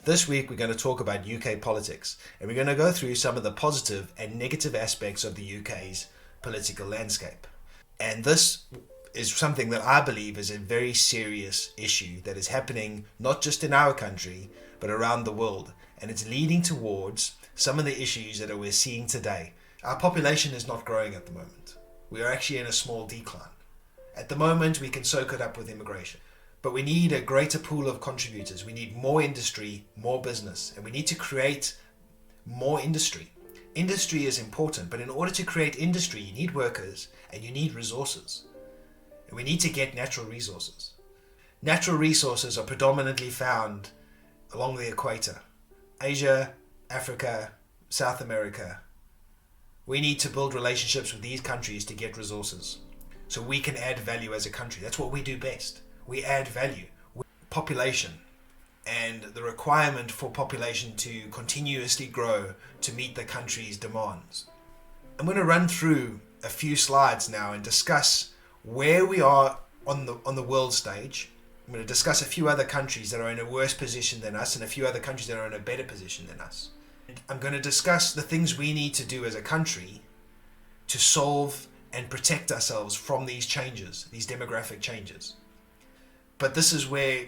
This week we're going to talk about UK politics, and we're going to go through some of the positive and negative aspects of the UK's political landscape. And this is something that I believe is a very serious issue that is happening not just in our country, but around the world. And it's leading towards some of the issues that we're seeing today. Our population is not growing at the moment. We are actually in a small decline. At the moment, we can soak it up with immigration. But we need a greater pool of contributors. We need more industry, more business, and we need to create more industry. Industry is important, but in order to create industry, you need workers and you need resources. And we need to get natural resources. Natural resources are predominantly found along the equator. Asia, Africa, South America. We need to build relationships with these countries to get resources, so we can add value as a country. That's what we do best. We add value. Population and the requirement for population to continuously grow to meet the country's demands. I'm going to run through a few slides now and discuss where we are on the world stage. I'm going to discuss a few other countries that are in a worse position than us and a few other countries that are in a better position than us. And I'm going to discuss the things we need to do as a country to solve and protect ourselves from these changes, these demographic changes. But this is where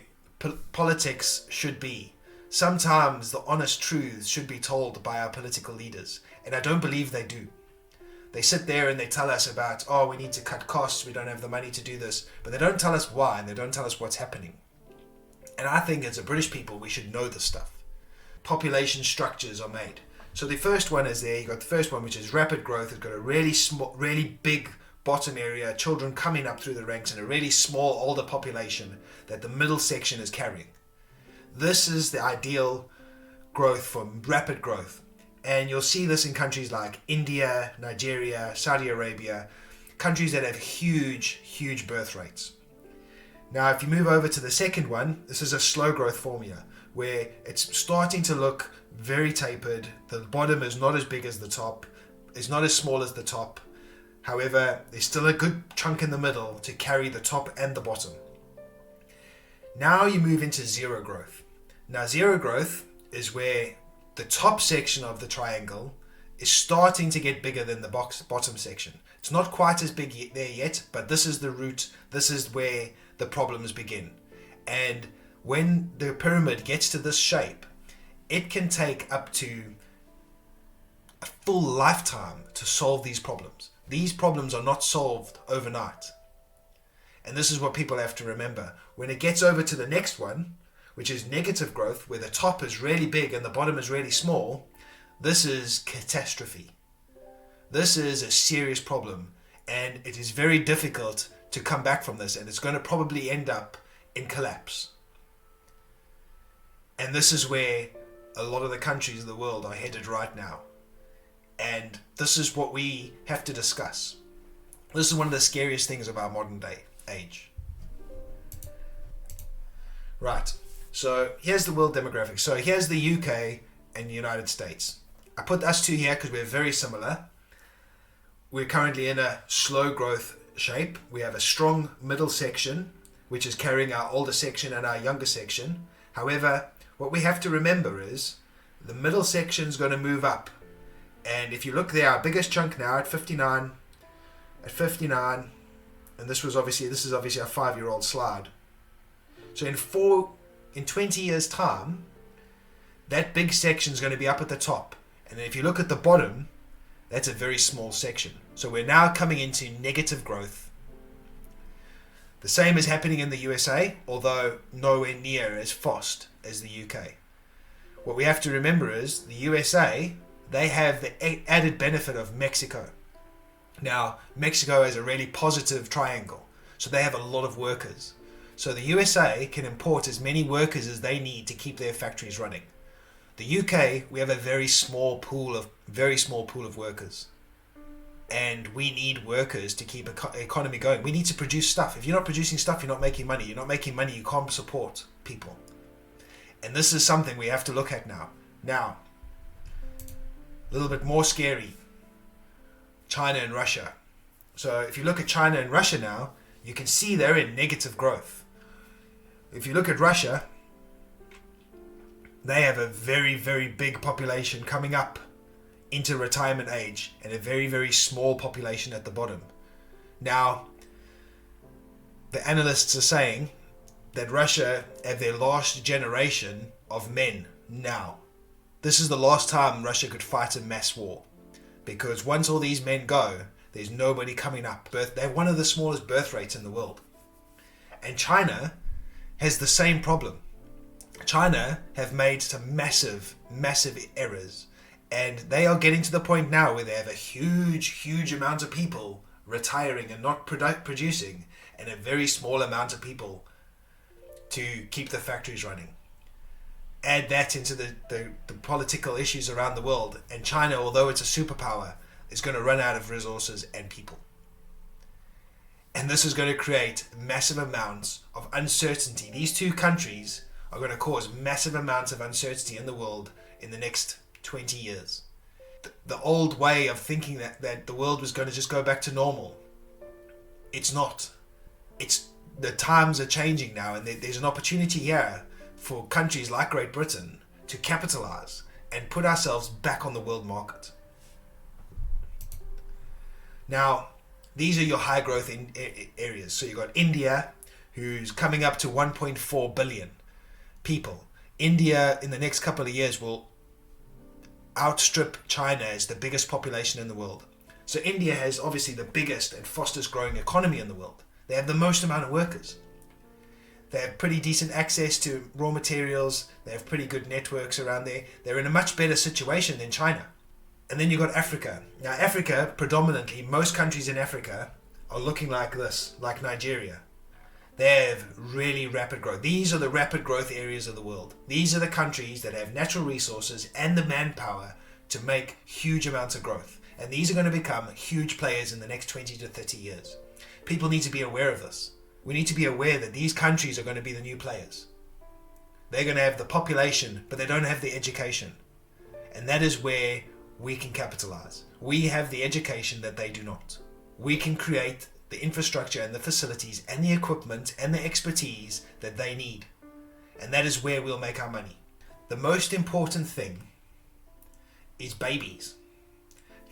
politics should be. Sometimes the honest truths should be told by our political leaders, and I don't believe they do. They sit there and they tell us about, oh, we need to cut costs, we don't have the money to do this, but they don't tell us why, and they don't tell us what's happening. And I think as a British people, we should know this stuff. Population structures are made. So the first one is there. You got the first one, which is rapid growth. It's got a really small, really big bottom area, children coming up through the ranks, and a really small older population that the middle section is carrying. This is the ideal growth for rapid growth. And you'll see this in countries like India, Nigeria, Saudi Arabia, countries that have huge birth rates. Now, if you move over to the second one, this is a slow growth formula where it's starting to look very tapered. The bottom is not as big as the top, is not as small as the top. However, there's still a good chunk in the middle to carry the top and the bottom. Now you move into zero growth. Now, zero growth is where the top section of the triangle is starting to get bigger than the bottom section. It's not quite as big there yet, but this is the root. This is where the problems begin. And when the pyramid gets to this shape, it can take up to a full lifetime to solve these problems. These problems are not solved overnight. And this is what people have to remember. When it gets over to the next one, which is negative growth, where the top is really big and the bottom is really small, this is catastrophe. This is a serious problem, and it is very difficult to come back from this, and it's going to probably end up in collapse. And this is where a lot of the countries of the world are headed right now. And this is what we have to discuss. This is one of the scariest things about modern day age. Right, so here's the world demographics. So here's the UK and the United States. I put us two here because we're very similar. We're currently in a slow growth shape. We have a strong middle section, which is carrying our older section and our younger section. However, what we have to remember is the middle section is going to move up. And if you look there, our biggest chunk now at 59, and this is obviously a 5-year-old slide. So in 20 years' time, that big section is going to be up at the top. And then if you look at the bottom, that's a very small section. So we're now coming into negative growth. The same is happening in the USA, although nowhere near as fast as the UK. What we have to remember is the USA, they have the added benefit of Mexico. Now, Mexico has a really positive triangle, so they have a lot of workers. So the USA can import as many workers as they need to keep their factories running. The UK, we have a very small pool of workers. And we need workers to keep the economy going. We need to produce stuff. If you're not producing stuff, you're not making money. You're not making money, you can't support people. And this is something we have to look at now. Now, a little bit more scary. China and Russia. So if you look at China and Russia now, you can see they're in negative growth. If you look at Russia, They have a very, very big population coming up into retirement age and a very, very small population at the bottom. Now, the analysts are saying that Russia have their last generation of men now. This is the last time Russia could fight a mass war, because once all these men go, there's nobody coming up. They have one of the smallest birth rates in the world. And China has the same problem. China have made some massive, massive errors, and they are getting to the point now where they have a huge, huge amount of people retiring and not producing, and a very small amount of people to keep the factories running. Add that into the political issues around the world, and China, although it's a superpower, is going to run out of resources and people. And this is going to create massive amounts of uncertainty. These two countries are going to cause massive amounts of uncertainty in the world in the next 20 years. The old way of thinking that the world was going to just go back to normal, it's not. The times are changing now, and there's an opportunity here for countries like Great Britain to capitalize and put ourselves back on the world market. Now, these are your high growth areas. So you've got India, who's coming up to 1.4 billion people. India in the next couple of years will outstrip China as the biggest population in the world. So India has obviously the biggest and fastest growing economy in the world. They have the most amount of workers. They have pretty decent access to raw materials. They have pretty good networks around there. They're in a much better situation than China. And then you've got Africa. Now Africa, predominantly, most countries in Africa are looking like this, like Nigeria. They have really rapid growth. These are the rapid growth areas of the world. These are the countries that have natural resources and the manpower to make huge amounts of growth. And these are going to become huge players in the next 20 to 30 years. People need to be aware of this. We need to be aware that these countries are going to be the new players. They're going to have the population, but they don't have the education. And that is where we can capitalize. We have the education that they do not. We can create the infrastructure and the facilities and the equipment and the expertise that they need. And that is where we'll make our money. The most important thing is babies.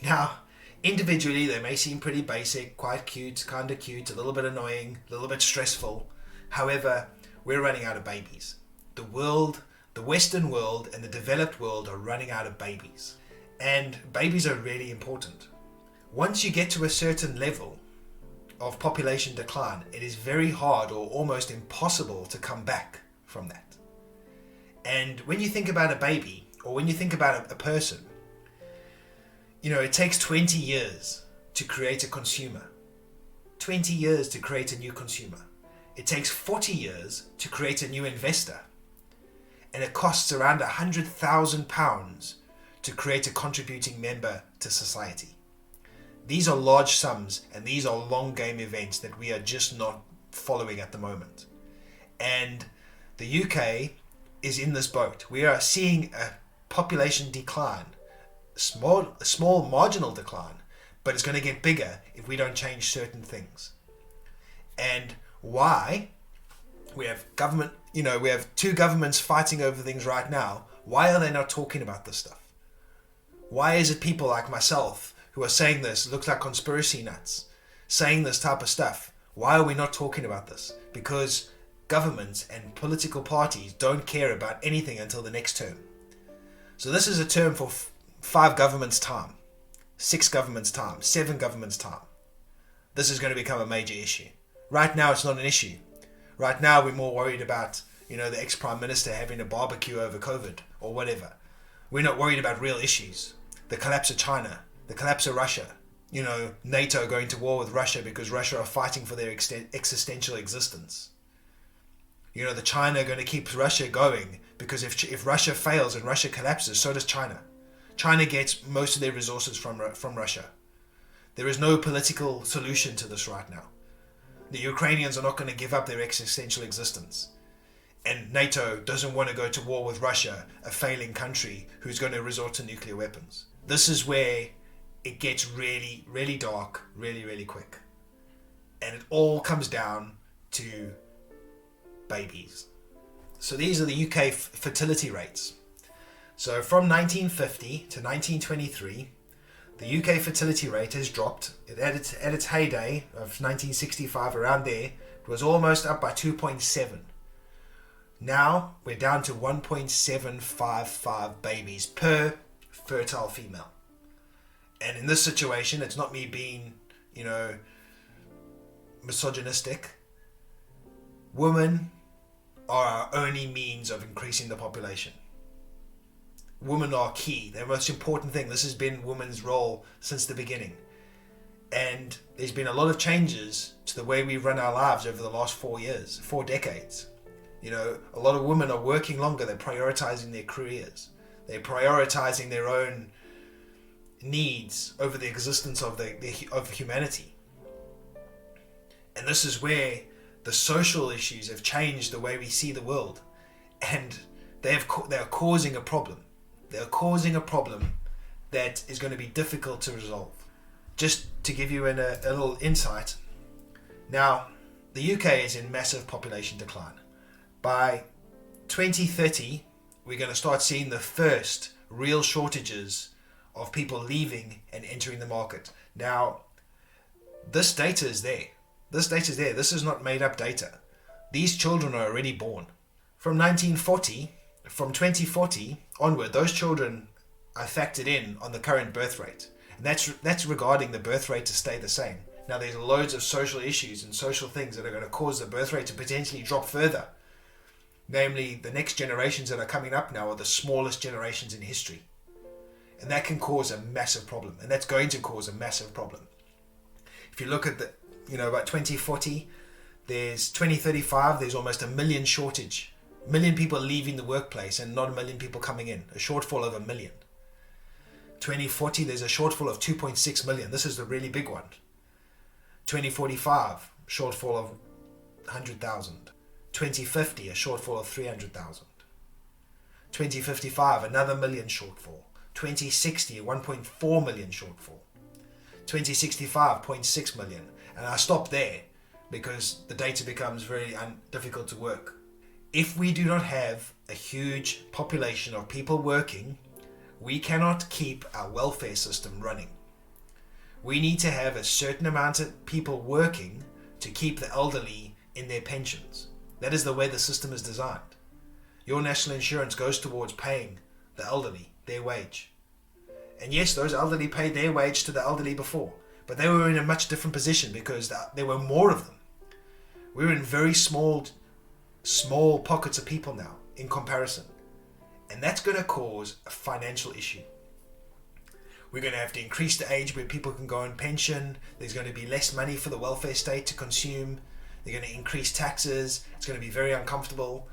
Now, individually, they may seem pretty basic, quite cute, kind of cute, a little bit annoying, a little bit stressful. However, we're running out of babies. The world, the Western world and the developed world are running out of babies. And babies are really important. Once you get to a certain level of population decline, it is very hard or almost impossible to come back from that. And when you think about a baby, or when you think about a person, you know, it takes 20 years to create a consumer. 20 years to create a new consumer. It takes 40 years to create a new investor. And it costs around £100,000 to create a contributing member to society. These are large sums, and these are long game events that we are just not following at the moment. And the UK is in this boat. We are seeing a population decline. Small marginal decline, but it's going to get bigger if we don't change certain things. And why? We have government, we have two governments fighting over things right now. Why are they not talking about this stuff? Why is it people like myself who are saying this, looks like conspiracy nuts, saying this type of stuff? Why are we not talking about this? Because governments and political parties don't care about anything until the next term. So this is a term for 5 governments' time, 6 governments' time, 7 governments' time. This is going to become a major issue. Right now, it's not an issue. Right now, we're more worried about, the ex-prime minister having a barbecue over COVID or whatever. We're not worried about real issues. The collapse of China, the collapse of Russia, NATO going to war with Russia because Russia are fighting for their existential existence. The China going to keep Russia going because if Russia fails and Russia collapses, so does China. China gets most of their resources from Russia. There is no political solution to this right now. The Ukrainians are not going to give up their existential existence. And NATO doesn't want to go to war with Russia, a failing country who's going to resort to nuclear weapons. This is where it gets really, really dark, really, really quick. And it all comes down to babies. So these are the UK fertility rates. So from 1950 to 1923, the UK fertility rate has dropped. At its heyday of 1965, around there, it was almost up by 2.7. Now we're down to 1.755 babies per fertile female. And in this situation, it's not me being, misogynistic. Women are our only means of increasing the population. Women are key. They're the most important thing. This has been women's role since the beginning. And there's been a lot of changes to the way we run our lives over the last 4 decades. A lot of women are working longer. They're prioritizing their careers. They're prioritizing their own needs over the existence of humanity. And this is where the social issues have changed the way we see the world. And they are causing a problem. They're causing a problem that is going to be difficult to resolve. Just to give you a little insight, now the UK is in massive population decline. By 2030, we're going to start seeing the first real shortages of people leaving and entering the market. Now, this data is there. This is not made up data. These children are already born. From 2040 onward, those children are factored in on the current birth rate. And that's regarding the birth rate to stay the same. Now, there's loads of social issues and social things that are going to cause the birth rate to potentially drop further. Namely, the next generations that are coming up now are the smallest generations in history. And that can cause a massive problem. And that's going to cause a massive problem. If you look at about 2040, 2035, there's almost a million shortage. 1 million people leaving the workplace and not 1 million people coming in. A shortfall of 1 million. 2040, there's a shortfall of 2.6 million. This is the really big one. 2045, shortfall of 100,000. 2050, a shortfall of 300,000. 2055, another million shortfall. 2060, 1.4 million shortfall. 2065, 0.6 million. And I stop there because the data becomes very difficult to work. If we do not have a huge population of people working, we cannot keep our welfare system running. We need to have a certain amount of people working to keep the elderly in their pensions. That is the way the system is designed. Your national insurance goes towards paying the elderly their wage. And yes, those elderly paid their wage to the elderly before, but they were in a much different position because there were more of them. We're in very small pockets of people now in comparison. And that's going to cause a financial issue. We're going to have to increase the age where people can go on pension. There's going to be less money for the welfare state to consume. They're going to increase taxes. It's going to be very uncomfortable.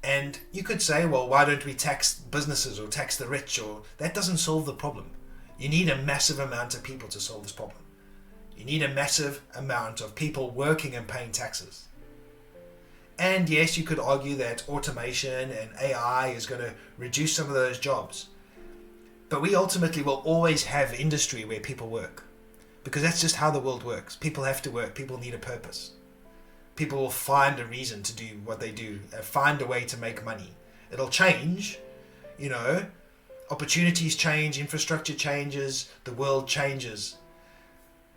And you could say, well, why don't we tax businesses or tax the rich? Or that doesn't solve the problem. You need a massive amount of people to solve this problem. You need a massive amount of people working and paying taxes. And yes, you could argue that automation and AI is going to reduce some of those jobs. But we ultimately will always have industry where people work. Because that's just how the world works. People have to work. People need a purpose. People will find a reason to do what they do, find a way to make money. It'll change, opportunities change, infrastructure changes, the world changes.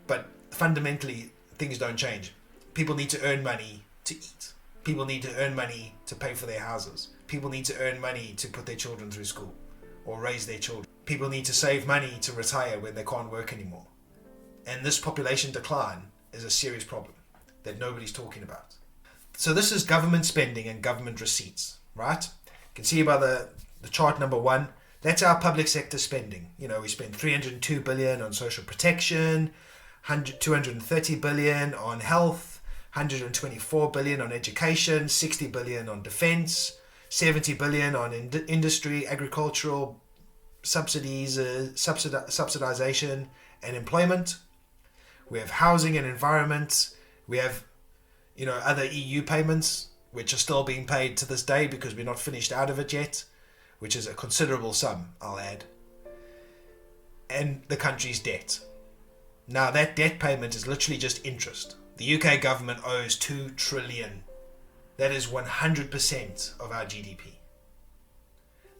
But fundamentally, things don't change. People need to earn money to eat. People need to earn money to pay for their houses. People need to earn money to put their children through school or raise their children. People need to save money to retire when they can't work anymore. And this population decline is a serious problem that nobody's talking about. So this is government spending and government receipts, right? You can see by the chart number 1, that's our public sector spending. We spend 302 billion on social protection, 230 billion on health, 124 billion on education, 60 billion on defense, 70 billion on industry, agricultural subsidies, subsidization and employment. We have housing and environment. We have, other EU payments, which are still being paid to this day because we're not finished out of it yet, which is a considerable sum, I'll add. And the country's debt. Now, that debt payment is literally just interest. The UK government owes 2 trillion. That is 100% of our GDP.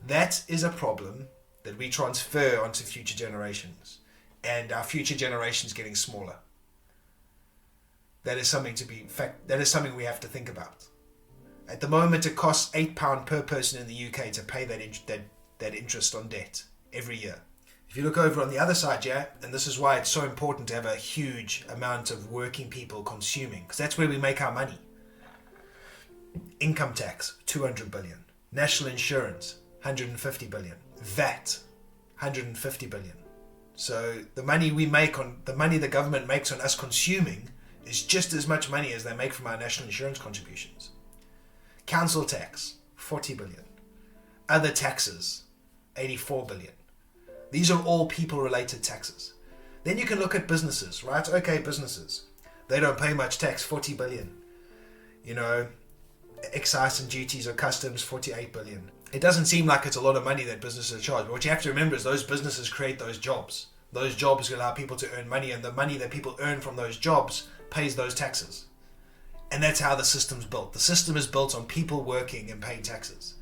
That is a problem that we transfer onto future generations, and our future generations getting smaller. That is something we have to think about. At the moment, it costs £8 per person in the UK to pay that interest on debt every year. If you look over on the other side, and this is why it's so important to have a huge amount of working people consuming, because that's where we make our money. Income tax, 200 billion. National insurance, 150 billion. VAT, 150 billion. So the money the government makes on us consuming is just as much money as they make from our national insurance contributions. Council tax, 40 billion. Other taxes, 84 billion. These are all people-related taxes. Then you can look at businesses, right? Okay, businesses. They don't pay much tax, 40 billion. Excise and duties or customs, 48 billion. It doesn't seem like it's a lot of money that businesses charge, but what you have to remember is those businesses create those jobs. Those jobs allow people to earn money, and the money that people earn from those jobs pays those taxes. And that's how the system's built. The system is built on people working and paying taxes.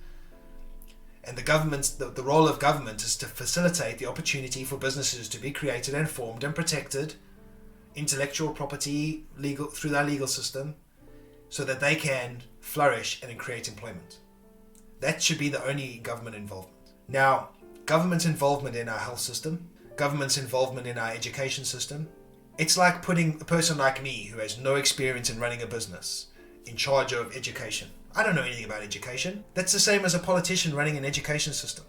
And the role of government is to facilitate the opportunity for businesses to be created and formed and protected, intellectual property through their legal system, so that they can flourish and create employment. That should be the only government involvement. Now, government's involvement in our health system, government's involvement in our education system, it's like putting a person like me who has no experience in running a business in charge of education. I don't know anything about education. That's the same as a politician running an education system.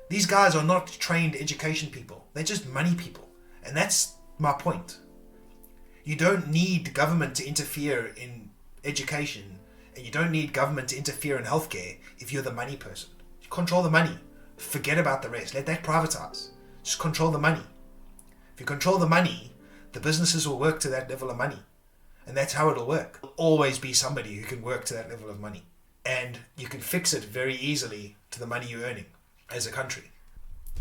These guys are not trained education people. They're just money people. And that's my point. You don't need government to interfere in education, and you don't need government to interfere in healthcare if you're the money person. You control the money. Forget about the rest. Let that privatize. Just control the money. If you control the money, the businesses will work to that level of money. And that's how it'll work. There'll always be somebody who can work to that level of money. And you can fix it very easily to the money you're earning as a country.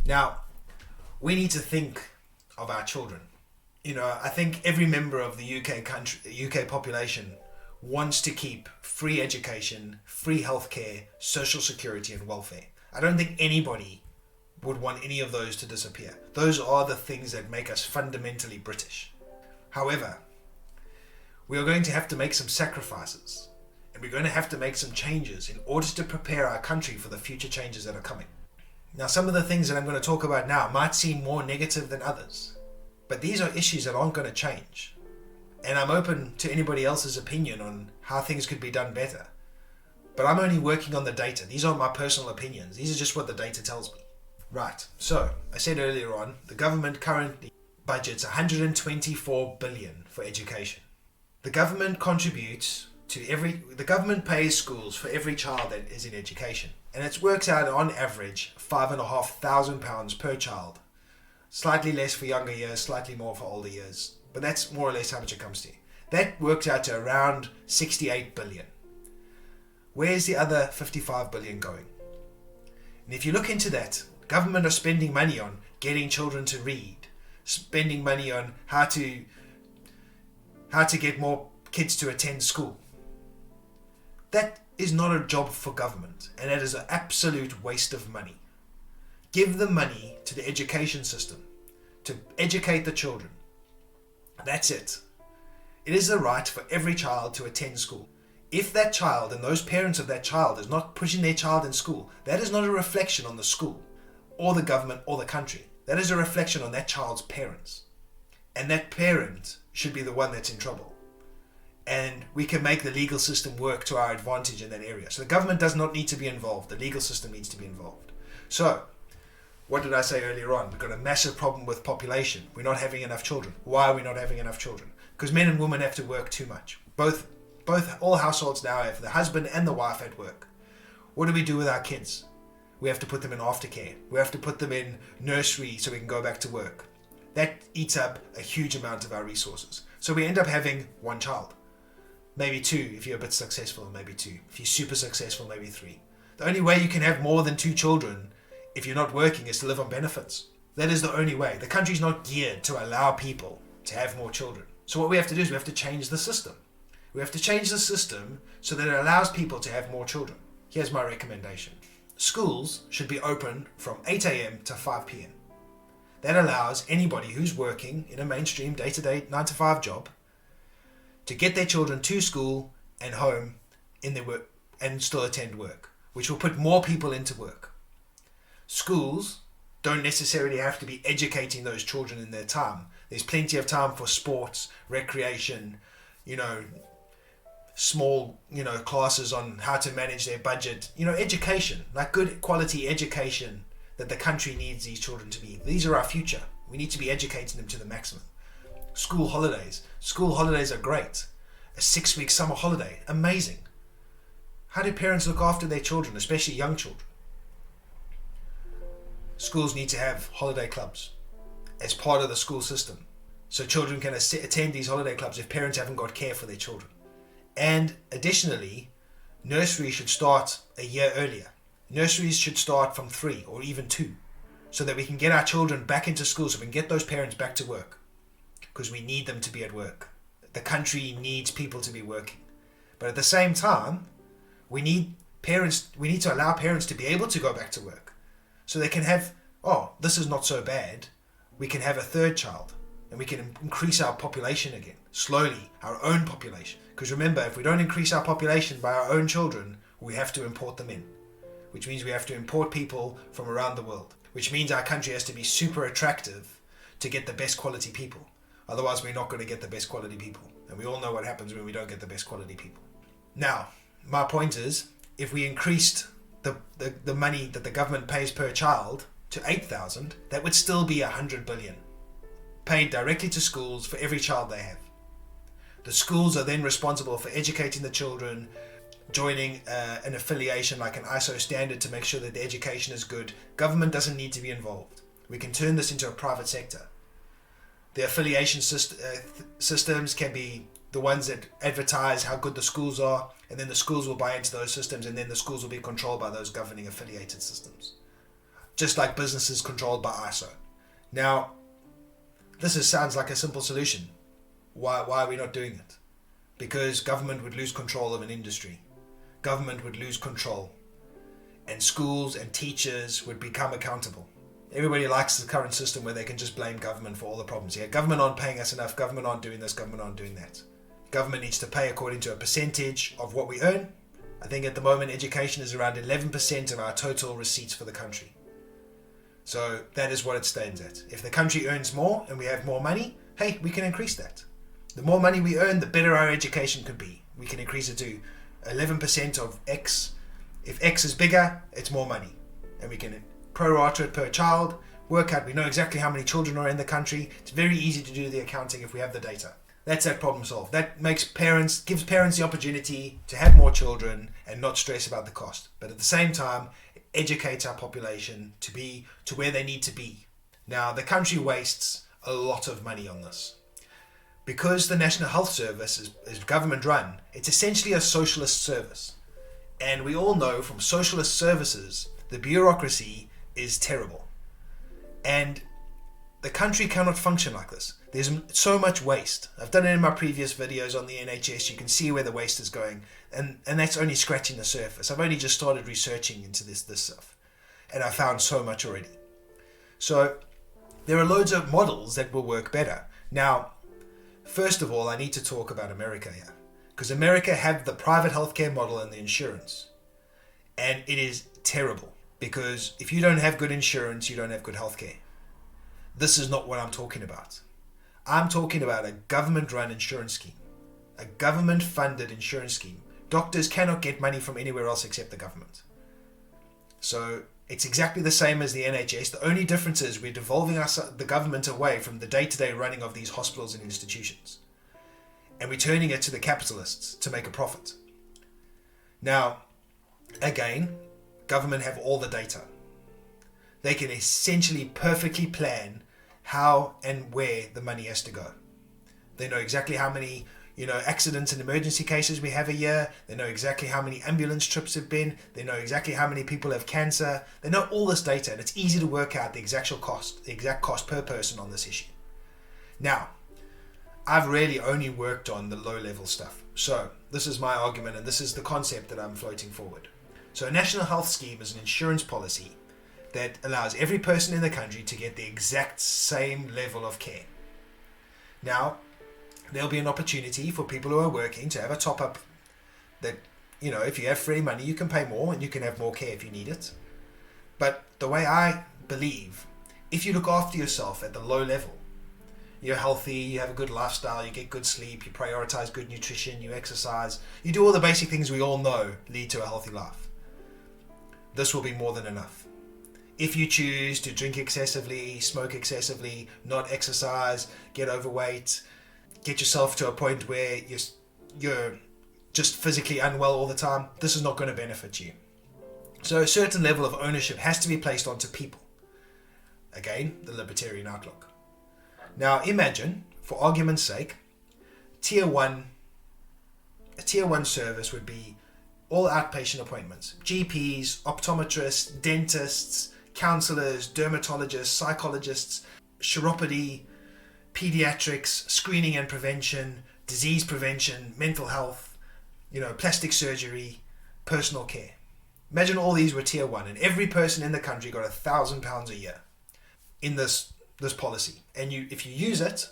Now, we need to think of our children. I think every member of the UK population wants to keep free education, free healthcare, social security and welfare. I don't think anybody would want any of those to disappear. Those are the things that make us fundamentally British. However, we are going to have to make some sacrifices, and we're going to have to make some changes in order to prepare our country for the future changes that are coming. Now, some of the things that I'm going to talk about now might seem more negative than others, but these are issues that aren't going to change. And I'm open to anybody else's opinion on how things could be done better. But I'm only working on the data. These aren't my personal opinions. These are just what the data tells me. Right, so I said earlier on, the government currently budgets 124 billion for education. The government the government pays schools for every child that is in education. And it works out on average £5,500 per child. Slightly less for younger years, slightly more for older years. But that's more or less how much it comes to. That works out to around 68 billion. Where's the other 55 billion going? And if you look into that, government are spending money on getting children to read, spending money on how to get more kids to attend school. That is not a job for government, and that is an absolute waste of money. Give the money to the education system to educate the children. That's it. It is the right for every child to attend school. If that child and those parents of that child is not pushing their child in school, that is not a reflection on the school or the government or the country. That is a reflection on that child's parents. And that parent should be the one that's in trouble. And we can make the legal system work to our advantage in that area. So the government does not need to be involved. The legal system needs to be involved. So, what did I say earlier on? We've got a massive problem with population. We're not having enough children. Why are we not having enough children? Because men and women have to work too much. All households now have the husband and the wife at work. What do we do with our kids? We have to put them in aftercare. We have to put them in nursery so we can go back to work. That eats up a huge amount of our resources. So we end up having one child. Maybe two if you're a bit successful, maybe two. If you're super successful, maybe three. The only way you can have more than 2 children if you're not working is to live on benefits. That is the only way. The country's not geared to allow people to have more children. So what we have to do is we have to change the system. We have to change the system so that it allows people to have more children. Here's my recommendation. schools should be open from 8 a.m. to 5 p.m. That allows anybody who's working in a mainstream day-to-day 9-to-5 job to get their children to school and home in their work and still attend work, which will put more people into work. Schools don't necessarily have to be educating those children in their time. There's plenty of time for sports, recreation, small, classes on how to manage their budget, education, like good quality education that the country needs these children to be. These are our future. We need to be educating them to the maximum. School holidays. School holidays are great. A 6-week summer holiday, amazing. How do parents look after their children, especially young children? Schools need to have holiday clubs as part of the school system, so children can attend these holiday clubs if parents haven't got care for their children. And additionally, nursery should start a year earlier. Nurseries should start from 3 or even 2, so that we can get our children back into school, so we can get those parents back to work, because we need them to be at work. The country needs people to be working. But at the same time, we need to allow parents to be able to go back to work, so they can have, this is not so bad, we can have a third child, and we can increase our population again, slowly, our own population. Because remember, if we don't increase our population by our own children, we have to import them in, which means we have to import people from around the world, which means our country has to be super attractive to get the best quality people. Otherwise, we're not going to get the best quality people. And we all know what happens when we don't get the best quality people. Now, my point is, if we increased the money that the government pays per child to 8,000, that would still be 100 billion paid directly to schools for every child they have. The schools are then responsible for educating the children, joining an affiliation like an ISO standard to make sure that the education is good. Government doesn't need to be involved. We can turn this into a private sector. The affiliation systems can be the ones that advertise how good the schools are, and then the schools will buy into those systems, and then the schools will be controlled by those governing affiliated systems, just like businesses controlled by ISO. Now, this sounds like a simple solution. Why are we not doing it? Because government would lose control of an industry. Government would lose control, and schools and teachers would become accountable. Everybody likes the current system where they can just blame government for all the problems. Yeah, government aren't paying us enough, government aren't doing this, government aren't doing that. Government needs to pay according to a percentage of what we earn. I think at the moment education is around 11% of our total receipts for the country. So that is what it stands at. If the country earns more and we have more money, hey, we can increase that. The more money we earn, the better our education could be. We can increase it to 11% of X. If X is bigger, it's more money. And we can pro-rata it per child, work out, we know exactly how many children are in the country. It's very easy to do the accounting if we have the data. That's that problem solved. That gives parents the opportunity to have more children and not stress about the cost. But at the same time, it educates our population to where they need to be. Now, the country wastes a lot of money on this. Because the National Health Service is government run, it's essentially a socialist service. And we all know from socialist services, the bureaucracy is terrible. And the country cannot function like this. There's so much waste. I've done it in my previous videos on the NHS. You can see where the waste is going. And that's only scratching the surface. I've only just started researching into this stuff. And I found so much already. So there are loads of models that will work better. Now, first of all, I need to talk about America here. Because America have the private healthcare model and the insurance. And it is terrible. Because if you don't have good insurance, you don't have good healthcare. This is not what I'm talking about. I'm talking about a government-run insurance scheme. A government-funded insurance scheme. Doctors cannot get money from anywhere else except the government. So it's exactly the same as the NHS. The only difference is we're devolving the government away from the day-to-day running of these hospitals and institutions. And we're turning it to the capitalists to make a profit. Now, again, government have all the data. They can essentially perfectly plan how and where the money has to go. They know exactly how many, accidents and emergency cases we have a year. They know exactly how many ambulance trips have been. They know exactly how many people have cancer. They know all this data, and it's easy to work out the exact cost per person on this issue. Now, I've really only worked on the low-level stuff. So this is my argument, and this is the concept that I'm floating forward. So a national health scheme is an insurance policy that allows every person in the country to get the exact same level of care. Now, there'll be an opportunity for people who are working to have a top up that, if you have free money, you can pay more and you can have more care if you need it. But the way I believe, if you look after yourself at the low level, you're healthy, you have a good lifestyle, you get good sleep, you prioritize good nutrition, you exercise, you do all the basic things we all know lead to a healthy life. This will be more than enough. If you choose to drink excessively, smoke excessively, not exercise, get overweight, get yourself to a point where you're just physically unwell all the time, this is not going to benefit you. So a certain level of ownership has to be placed onto people. Again, the libertarian outlook. Now imagine, for argument's sake, a tier 1 service would be all outpatient appointments. GPs, optometrists, dentists, counsellors, dermatologists, psychologists, chiropody, pediatrics, screening and prevention, disease prevention, mental health, plastic surgery, personal care. Imagine all these were tier 1 and every person in the country got £1,000 a year in this policy. And if you use it,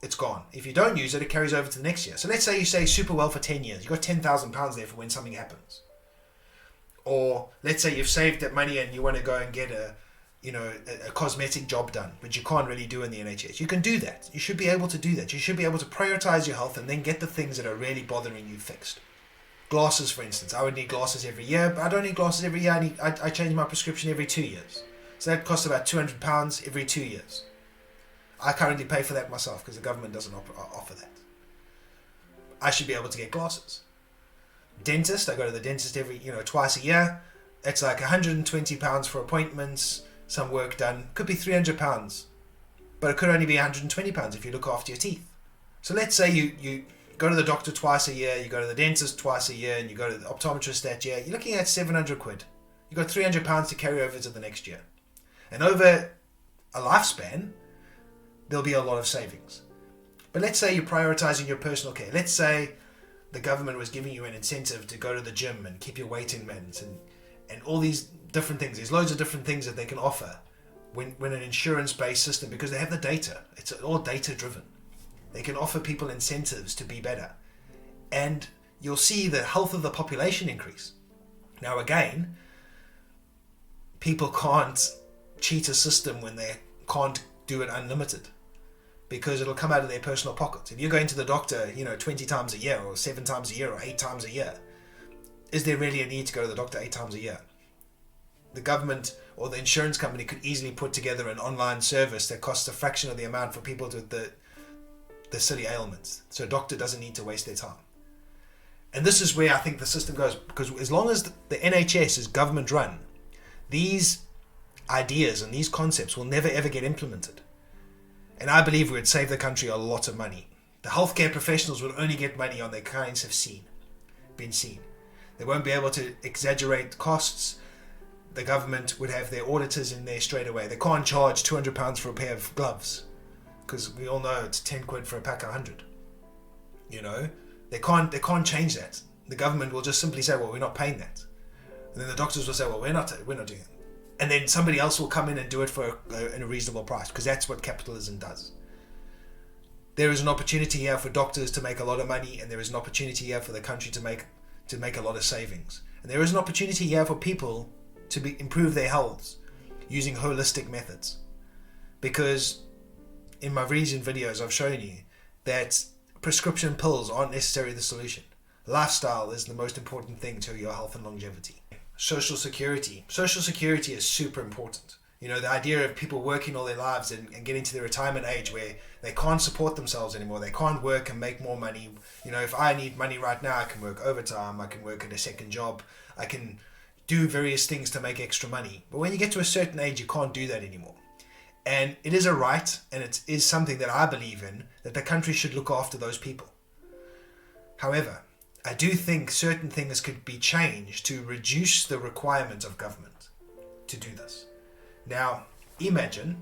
it's gone. If you don't use it, it carries over to the next year. So let's say you stay super well for 10 years. You've got £10,000 there for when something happens. Or let's say you've saved that money and you want to go and get a cosmetic job done, which you can't really do in the NHS. You can do that. You should be able to do that. You should be able to prioritize your health and then get the things that are really bothering you fixed. Glasses, for instance. I would need glasses every year, but I don't need glasses every year. I change my prescription every 2 years. So that costs about £200 every 2 years. I currently pay for that myself because the government doesn't offer that. I should be able to get glasses. Dentist, I go to the dentist every, twice a year. It's like £120 for appointments, some work done. Could be £300, but it could only be £120 if you look after your teeth. So let's say you go to the doctor twice a year, you go to the dentist twice a year, and you go to the optometrist that year. You're looking at £700. You've got £300 to carry over to the next year. And over a lifespan, there'll be a lot of savings. But let's say you're prioritizing your personal care. Let's say the government was giving you an incentive to go to the gym and keep your weight in mind and all these different things. There's loads of different things that they can offer when an insurance-based system, because they have the data. It's all data-driven. They can offer people incentives to be better. And you'll see the health of the population increase. Now again, people can't cheat a system when they can't do it unlimited, because it'll come out of their personal pockets. If you're going to the doctor 20 times a year or 7 times a year or 8 times a year, is there really a need to go to the doctor 8 times a year? The government or the insurance company could easily put together an online service that costs a fraction of the amount for people with the silly ailments, so a doctor doesn't need to waste their time. And this is where I think the system goes, because as long as the NHS is government run, these ideas and these concepts will never ever get implemented. And I believe we would save the country a lot of money. The healthcare professionals will only get money on their clients have been seen. They won't be able to exaggerate costs. The government would have their auditors in there straight away. They can't charge £200 for a pair of gloves, because we all know it's 10 quid for a pack of 100. They can't change that. The government will just simply say, well, we're not paying that. And then the doctors will say, well, we're not doing it. And then somebody else will come in and do it for a reasonable price, because that's what capitalism does. There is an opportunity here for doctors to make a lot of money, and there is an opportunity here for the country to make a lot of savings. And there is an opportunity here for people to improve their health using holistic methods. Because in my recent videos, I've shown you that prescription pills aren't necessarily the solution. Lifestyle is the most important thing to your health and longevity. Social security. Social security is super important. The idea of people working all their lives and getting to their retirement age where they can't support themselves anymore. They can't work and make more money. If I need money right now, I can work overtime. I can work at a second job. I can do various things to make extra money. But when you get to a certain age, you can't do that anymore. And it is a right, and it is something that I believe in, that the country should look after those people. However, I do think certain things could be changed to reduce the requirement of government to do this. Now, imagine,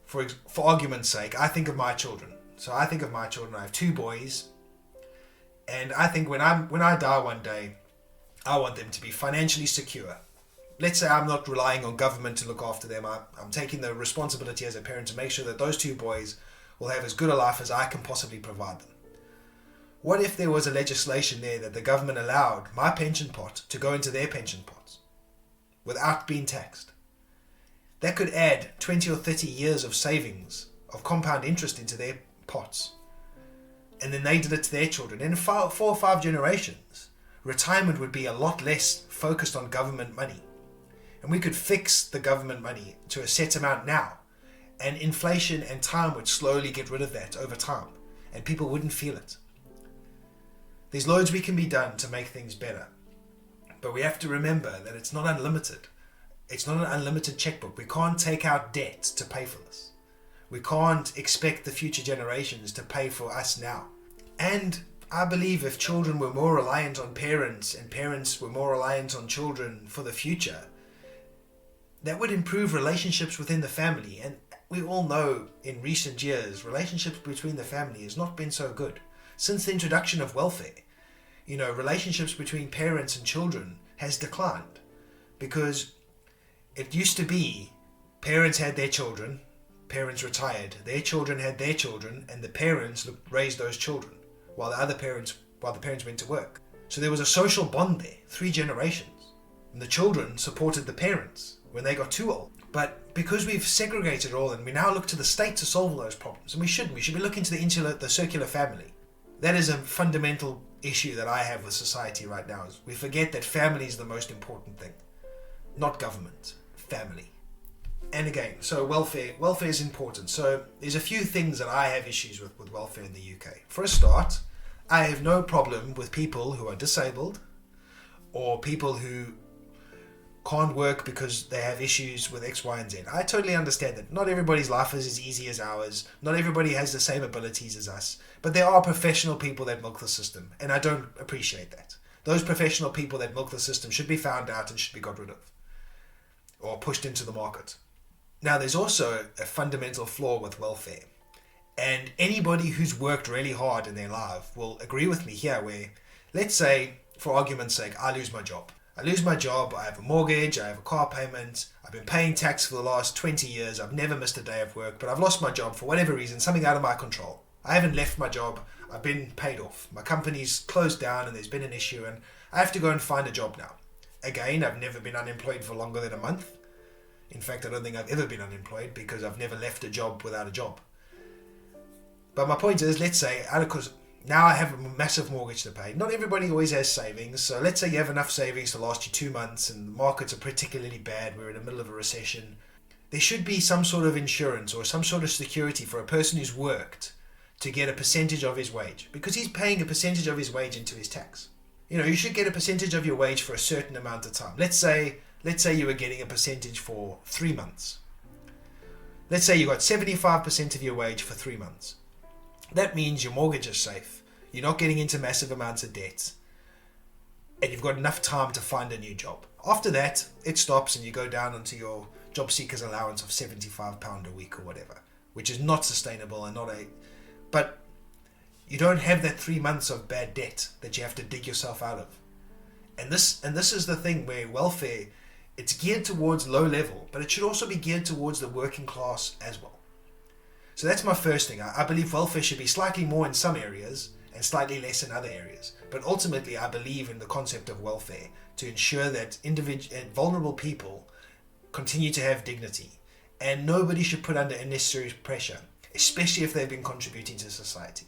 for argument's sake, I think of my children. So I think of my children. I have 2 boys, and I think when I die one day, I want them to be financially secure. Let's say I'm not relying on government to look after them. I'm taking the responsibility as a parent to make sure that those two boys will have as good a life as I can possibly provide them. What if there was a legislation there that the government allowed my pension pot to go into their pension pots without being taxed? That could add 20 or 30 years of savings, of compound interest into their pots. And then they did it to their children. In 4 or 5 generations, retirement would be a lot less focused on government money. And we could fix the government money to a set amount now. And inflation and time would slowly get rid of that over time. And people wouldn't feel it. There's loads we can be done to make things better. But we have to remember that it's not unlimited. It's not an unlimited checkbook. We can't take out debt to pay for this. We can't expect the future generations to pay for us now. And I believe if children were more reliant on parents and parents were more reliant on children for the future, that would improve relationships within the family. And we all know in recent years, relationships between the family has not been so good. Since the introduction of welfare, relationships between parents and children has declined, because it used to be parents had their children, parents retired, their children had their children, and the parents raised those children while the parents went to work. So there was a social bond there, 3 generations. And the children supported the parents when they got too old. But because we've segregated it all and we now look to the state to solve all those problems, and we should be looking to the circular family. That is a fundamental issue that I have with society right now. Is we forget that family is the most important thing, not government, family. And again, so welfare is important. So there's a few things that I have issues with welfare in the UK. For a start, I have no problem with people who are disabled or people who can't work because they have issues with X, Y, and Z. I totally understand that. Not everybody's life is as easy as ours. Not everybody has the same abilities as us. But there are professional people that milk the system, and I don't appreciate that. Those professional people that milk the system should be found out and should be got rid of or pushed into the market. Now, there's also a fundamental flaw with welfare. And anybody who's worked really hard in their life will agree with me here where, let's say, for argument's sake, I lose my job. I have a mortgage, I have a car payment, I've been paying tax for the last 20 years, I've never missed a day of work, but I've lost my job for whatever reason, something out of my control. I haven't left my job, I've been paid off. My company's closed down and there's been an issue and I have to go and find a job now. Again, I've never been unemployed for longer than a month. In fact, I don't think I've ever been unemployed because I've never left a job without a job. But my point is, let's say, because now I have a massive mortgage to pay. Not everybody always has savings. So let's say you have enough savings to last you 2 months and the markets are particularly bad. We're in the middle of a recession. There should be some sort of insurance or some sort of security for a person who's worked to get a percentage of his wage, because he's paying a percentage of his wage into his tax. You should get a percentage of your wage for a certain amount of time. Let's say you were getting a percentage for 3 months. Let's say you got 75% of your wage for 3 months. That means your mortgage is safe, you're not getting into massive amounts of debt, and you've got enough time to find a new job. After that, it stops and you go down onto your job seeker's allowance of £75 a week or whatever, which is not sustainable and but you don't have that 3 months of bad debt that you have to dig yourself out of. And this is the thing where welfare, it's geared towards low level, but it should also be geared towards the working class as well. So that's my first thing. I believe welfare should be slightly more in some areas and slightly less in other areas. But ultimately, I believe in the concept of welfare to ensure that vulnerable people continue to have dignity. And nobody should put under unnecessary pressure, especially if they've been contributing to society.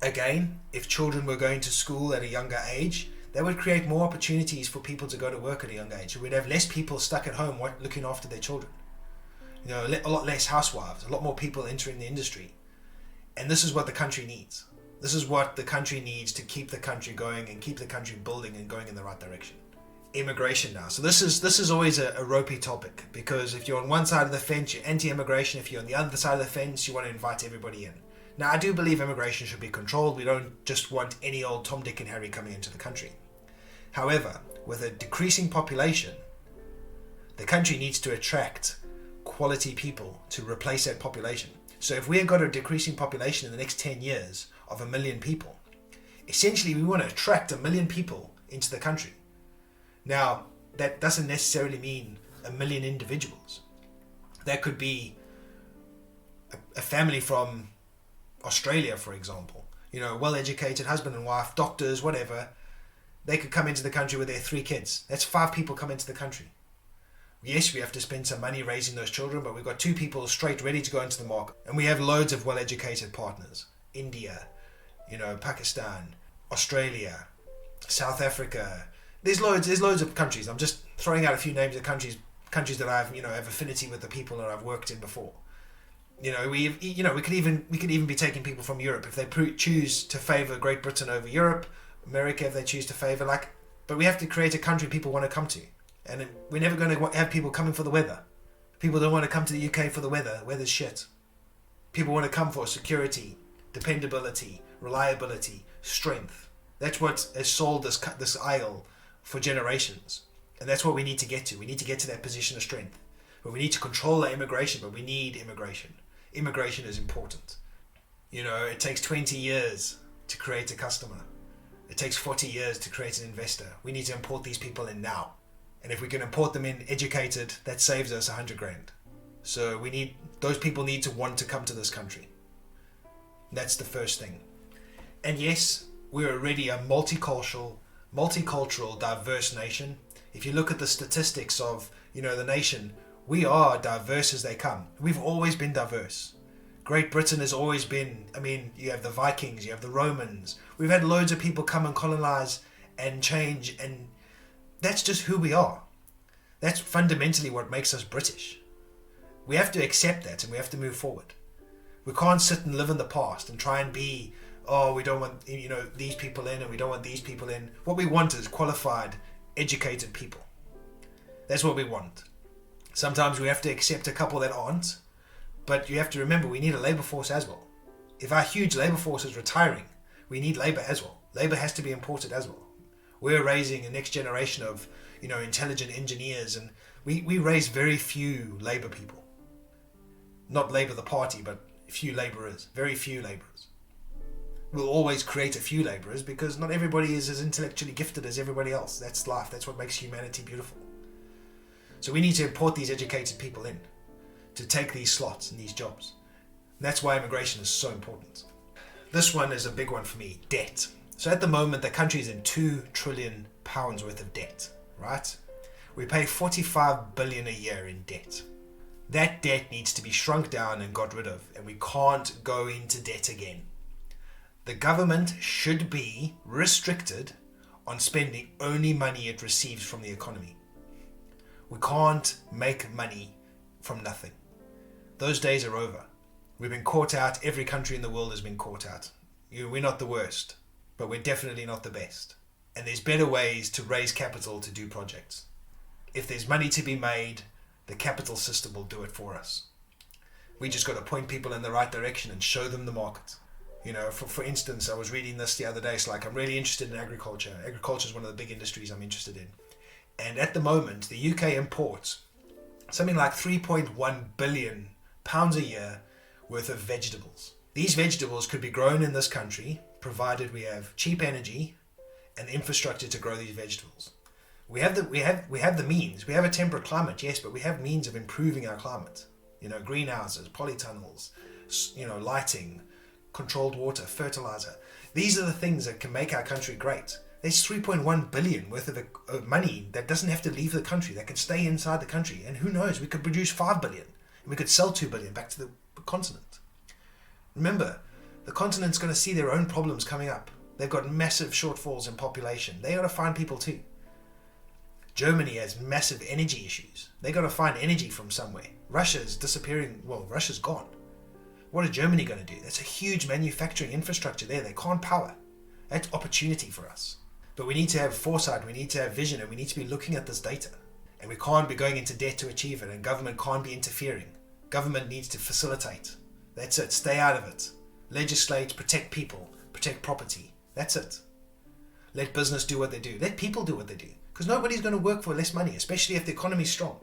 Again, if children were going to school at a younger age, that would create more opportunities for people to go to work at a younger age. We'd have less people stuck at home looking after their children. A lot less housewives, a lot more people entering the industry. And this is what the country needs. This is what the country needs to keep the country going and keep the country building and going in the right direction. Immigration now. So this is always a ropey topic, because if you're on one side of the fence, you're anti-immigration. If you're on the other side of the fence, you want to invite everybody in. Now, I do believe immigration should be controlled. We don't just want any old Tom, Dick and Harry coming into the country. However, with a decreasing population, the country needs to attract quality people to replace that population. So if we've got a decreasing population in the next 10 years of 1 million people, essentially we want to attract 1 million people into the country. Now, that doesn't necessarily mean 1 million individuals. That could be a family from Australia, for example. Well-educated husband and wife, doctors, whatever. They could come into the country with their 3 kids. That's 5 people come into the country. Yes, we have to spend some money raising those children, but we've got 2 people straight ready to go into the market. And we have loads of well-educated partners. India, Pakistan, Australia, South Africa. There's loads of countries. I'm just throwing out a few names of countries that I've, have affinity with the people that I've worked in before. We could even be taking people from Europe if they choose to favor Great Britain over Europe, America if they choose to favor, but we have to create a country people want to come to. And we're never going to have people coming for the weather. People don't want to come to the UK for the weather. Weather's shit. People want to come for security, dependability, reliability, strength. That's what has sold this isle for generations. And that's what we need to get to. We need to get to that position of strength. But we need to control our immigration, but we need immigration. Immigration is important. It takes 20 years to create a customer. It takes 40 years to create an investor. We need to import these people in now. And if we can import them in educated, that saves us 100 grand. So those people need to want to come to this country. That's the first thing. And yes, we're already a multicultural, diverse nation. If you look at the statistics of, the nation, we are diverse as they come. We've always been diverse. Great Britain has always been, you have the Vikings, you have the Romans. We've had loads of people come and colonize and change, and that's just who we are. That's fundamentally what makes us British. We have to accept that and we have to move forward. We can't sit and live in the past and try and be, we don't want these people in and we don't want these people in. What we want is qualified, educated people. That's what we want. Sometimes we have to accept a couple that aren't, but you have to remember we need a labour force as well. If our huge labour force is retiring, we need labour as well. Labour has to be imported as well. We're raising a next generation of, intelligent engineers, and we raise very few labour people. Not Labour the party, but few labourers. Very few labourers. We'll always create a few labourers because not everybody is as intellectually gifted as everybody else. That's life. That's what makes humanity beautiful. So we need to import these educated people in to take these slots and these jobs. And that's why immigration is so important. This one is a big one for me, debt. So at the moment, the country is in £2 trillion worth of debt, right? We pay 45 billion a year in debt. That debt needs to be shrunk down and got rid of, and we can't go into debt again. The government should be restricted on spending only money it receives from the economy. We can't make money from nothing. Those days are over. We've been caught out. Every country in the world has been caught out. We're not the worst, but we're definitely not the best. And there's better ways to raise capital to do projects. If there's money to be made, the capital system will do it for us. We just got to point people in the right direction and show them the market. For instance, I was reading this the other day. It's I'm really interested in agriculture. Agriculture is one of the big industries I'm interested in. And at the moment, the UK imports something like 3.1 billion pounds a year worth of vegetables. These vegetables could be grown in this country, provided we have cheap energy and the infrastructure to grow these vegetables. We have the means. We have a temperate climate, yes, but we have means of improving our climate. Greenhouses, polytunnels, lighting, controlled water, fertilizer. These are the things that can make our country great. There's 3.1 billion worth of money that doesn't have to leave the country, that can stay inside the country. And who knows, we could produce 5 billion and we could sell 2 billion back to the continent. Remember, the continent's going to see their own problems coming up. They've got massive shortfalls in population. They got to find people too. Germany has massive energy issues. They got to find energy from somewhere. Russia's disappearing. Well, Russia's gone. What is Germany going to do? That's a huge manufacturing infrastructure there. They can't power. That's opportunity for us. But we need to have foresight. We need to have vision, and we need to be looking at this data. And we can't be going into debt to achieve it. And government can't be interfering. Government needs to facilitate. That's it. Stay out of it. Legislate. Protect people. Protect property. That's it. Let business do what they do. Let people do what they do. Because nobody's going to work for less money, especially if the economy's strong.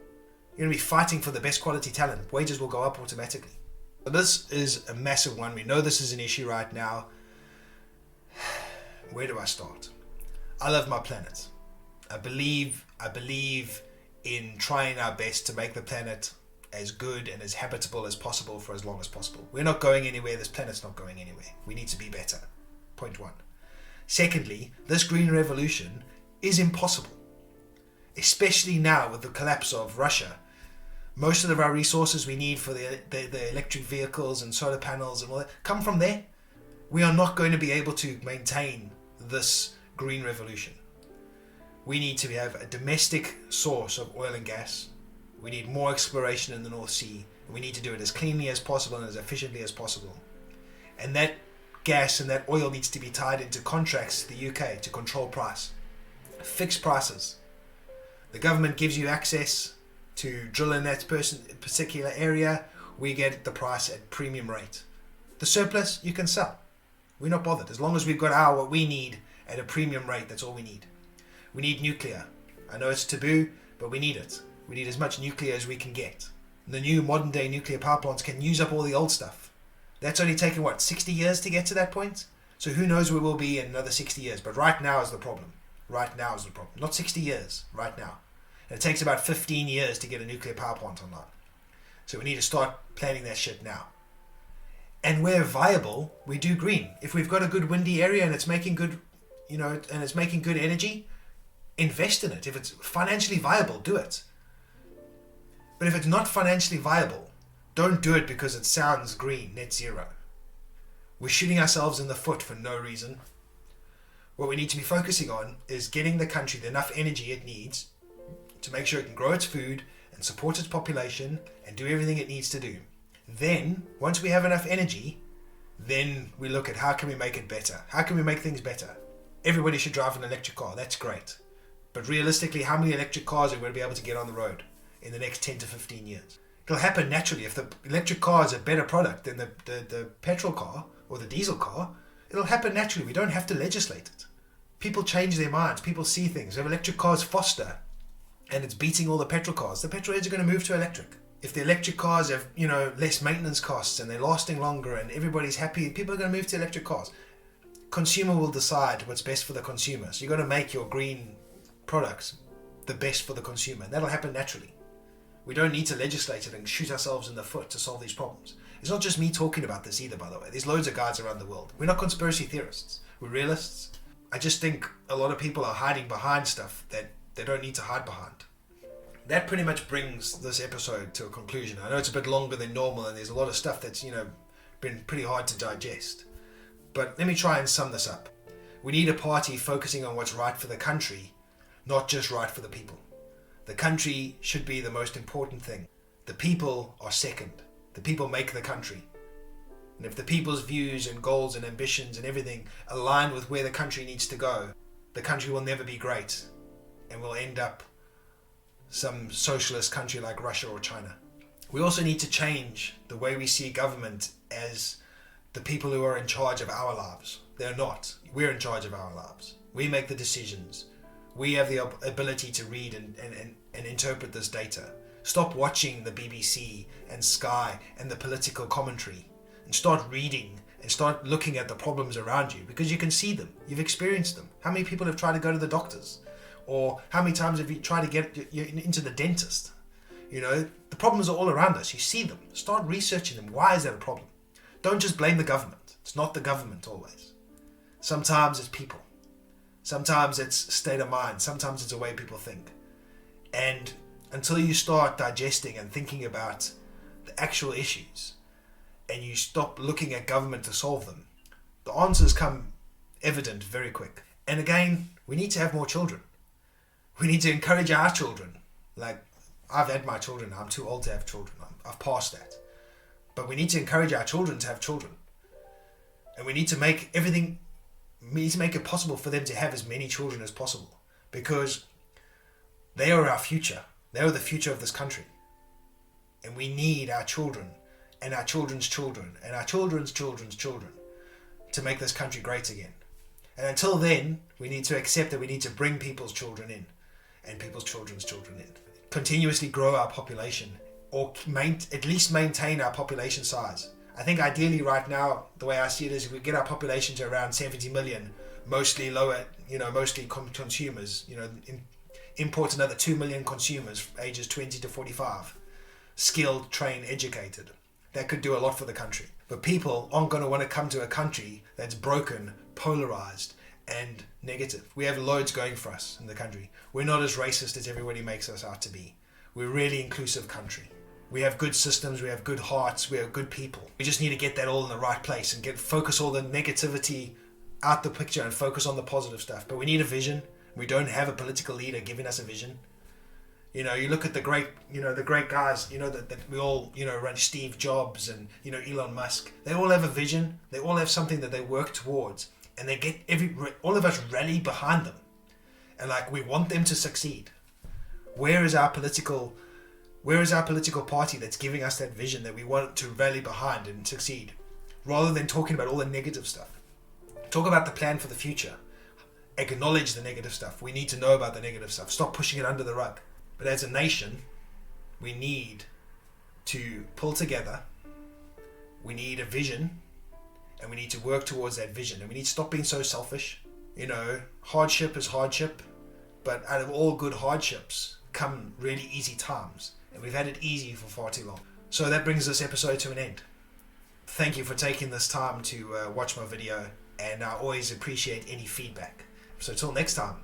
You're going to be fighting for the best quality talent. Wages will go up automatically. So this is a massive one. We know this is an issue right now. Where do I start? I love my planet. I believe in trying our best to make the planet as good and as habitable as possible for as long as possible. We're not going anywhere. This planet's not going anywhere. We need to be better. Point one. Secondly, this green revolution is impossible, especially now with the collapse of Russia. Most of our resources we need for the electric vehicles and solar panels and all that come from there. We are not going to be able to maintain this green revolution. We need to have a domestic source of oil and gas. We need more exploration in the North Sea. We need to do it as cleanly as possible and as efficiently as possible. And that gas and that oil needs to be tied into contracts to the UK to control price. Fixed prices. The government gives you access to drill in that particular area. We get the price at premium rate. The surplus you can sell. We're not bothered. As long as we've got what we need at a premium rate, that's all we need. We need nuclear. I know it's taboo, but we need it. We need as much nuclear as we can get. The new modern day nuclear power plants can use up all the old stuff. That's only taken, 60 years to get to that point? So who knows where we'll be in another 60 years. But right now is the problem. Right now is the problem. Not 60 years, right now. And it takes about 15 years to get a nuclear power plant online. So we need to start planning that shit now. And where viable, we do green. If we've got a good windy area and it's making good, and it's making good energy, invest in it. If it's financially viable, do it. But if it's not financially viable, don't do it because it sounds green, net zero. We're shooting ourselves in the foot for no reason. What we need to be focusing on is getting the country enough energy it needs to make sure it can grow its food and support its population and do everything it needs to do. Then, once we have enough energy, then we look at how can we make it better? How can we make things better? Everybody should drive an electric car, that's great. But realistically, how many electric cars are we going to be able to get on the road in the next 10 to 15 years? It'll happen naturally. If the electric car is a better product than the petrol car or the diesel car, it'll happen naturally. We don't have to legislate it. People change their minds. People see things. If electric cars foster and it's beating all the petrol cars, the petrol heads are going to move to electric. If the electric cars have, less maintenance costs and they're lasting longer and everybody's happy, people are going to move to electric cars. Consumer will decide what's best for the consumer. So you've got to make your green products the best for the consumer. And that'll happen naturally. We don't need to legislate it and shoot ourselves in the foot to solve these problems. It's not just me talking about this either, by the way. There's loads of guys around the world. We're not conspiracy theorists. We're realists. I just think a lot of people are hiding behind stuff that they don't need to hide behind. That pretty much brings this episode to a conclusion. I know it's a bit longer than normal and there's a lot of stuff that's, been pretty hard to digest. But let me try and sum this up. We need a party focusing on what's right for the country, not just right for the people. The country should be the most important thing. The people are second. The people make the country. And if the people's views and goals and ambitions and everything align with where the country needs to go, the country will never be great and will end up some socialist country like Russia or China. We also need to change the way we see government as the people who are in charge of our lives. They're not. We're in charge of our lives. We make the decisions. We have the ability to read and interpret this data. Stop watching the BBC and Sky and the political commentary and start reading and start looking at the problems around you because you can see them. You've experienced them. How many people have tried to go to the doctors? Or how many times have you tried to get into the dentist? The problems are all around us. You see them. Start researching them. Why is that a problem? Don't just blame the government. It's not the government always. Sometimes it's people. Sometimes it's state of mind. Sometimes it's the way people think. And until you start digesting and thinking about the actual issues and you stop looking at government to solve them, the answers come evident very quick. And again, we need to have more children. We need to encourage our children. Like, I've had my children. I'm too old to have children. I've passed that. But we need to encourage our children to have children. And we need to make it possible for them to have as many children as possible. Because they are our future. They are the future of this country. And we need our children and our children's children and our children's children's children to make this country great again. And until then, we need to accept that we need to bring people's children in and people's children's children in. Continuously grow our population or at least maintain our population size. I think ideally right now, the way I see it is if we get our population to around 70 million, mostly lower, mostly consumers, import another 2 million consumers ages 20 to 45, skilled, trained, educated. That could do a lot for the country. But people aren't going to want to come to a country that's broken, polarized, and negative. We have loads going for us in the country. We're not as racist as everybody makes us out to be. We're a really inclusive country. We have good systems, we have good hearts, we have good people. We just need to get that all in the right place and focus all the negativity out the picture and focus on the positive stuff. But we need a vision. We don't have a political leader giving us a vision. You look at the great guys, that we all, run, Steve Jobs and, Elon Musk. They all have a vision. They all have something that they work towards, and they get all of us rally behind them. And we want them to succeed. Where is our political party that's giving us that vision that we want to rally behind and succeed? Rather than talking about all the negative stuff. Talk about the plan for the future. Acknowledge the negative stuff. We need to know about the negative stuff. Stop pushing it under the rug. But as a nation, we need to pull together. We need a vision, and we need to work towards that vision. And we need to stop being so selfish. Hardship is hardship, but out of all good hardships come really easy times. And we've had it easy for far too long. So that brings this episode to an end. Thank you for taking this time to watch my video, and I always appreciate any feedback. So till next time.